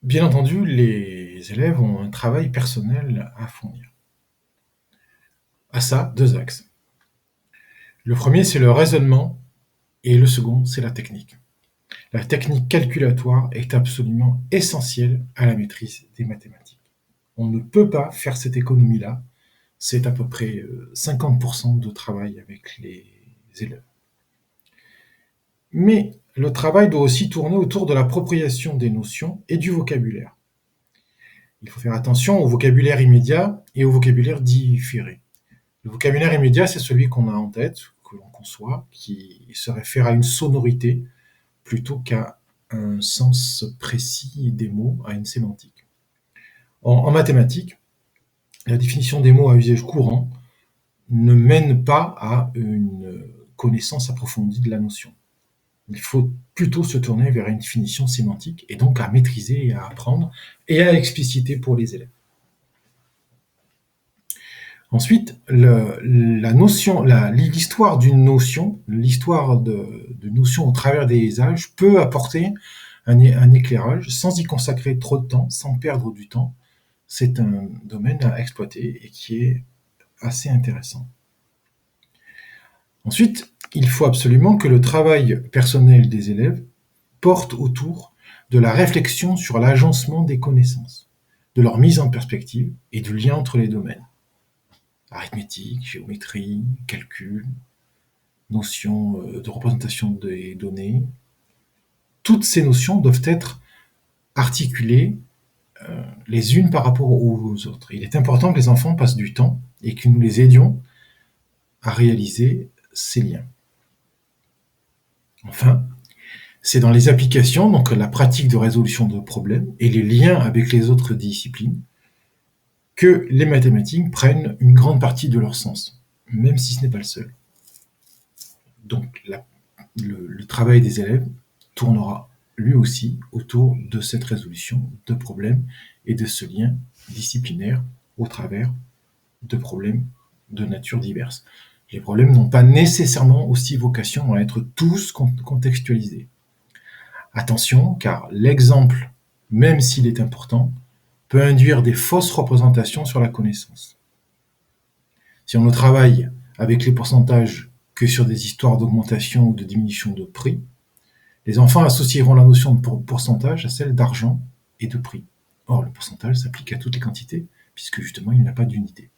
Bien entendu, les élèves ont un travail personnel à fournir. À ça, 2 axes. Le premier, c'est le raisonnement et le second, c'est la technique. La technique calculatoire est absolument essentielle à la maîtrise des mathématiques. On ne peut pas faire cette économie-là. C'est à peu près 50% de travail avec les élèves. Mais le travail doit aussi tourner autour de l'appropriation des notions et du vocabulaire. Il faut faire attention au vocabulaire immédiat et au vocabulaire différé. Le vocabulaire immédiat, c'est celui qu'on a en tête, que l'on conçoit, qui se réfère à une sonorité plutôt qu'à un sens précis des mots, à une sémantique. En mathématiques, la définition des mots à usage courant ne mène pas à une connaissance approfondie de la notion. Il faut plutôt se tourner vers une définition sémantique et donc à maîtriser et à apprendre et à expliciter pour les élèves. Ensuite, l'histoire d'une notion, l'histoire de notions au travers des âges peut apporter un éclairage sans y consacrer trop de temps, sans perdre du temps. C'est un domaine à exploiter et qui est assez intéressant. Ensuite, il faut absolument que le travail personnel des élèves porte autour de la réflexion sur l'agencement des connaissances, de leur mise en perspective et du lien entre les domaines. Arithmétique, géométrie, calcul, notions de représentation des données. Toutes ces notions doivent être articulées les unes par rapport aux autres. Il est important que les enfants passent du temps et que nous les aidions à réaliser ces liens. Enfin, c'est dans les applications, donc la pratique de résolution de problèmes et les liens avec les autres disciplines, que les mathématiques prennent une grande partie de leur sens, même si ce n'est pas le seul. Donc le travail des élèves tournera lui aussi autour de cette résolution de problèmes et de ce lien disciplinaire au travers de problèmes de nature diverse. Les problèmes n'ont pas nécessairement aussi vocation à être tous contextualisés. Attention, car l'exemple, même s'il est important, peut induire des fausses représentations sur la connaissance. Si on ne travaille avec les pourcentages que sur des histoires d'augmentation ou de diminution de prix, les enfants associeront la notion de pourcentage à celle d'argent et de prix. Or, le pourcentage s'applique à toutes les quantités, puisque justement, il n'a pas d'unité.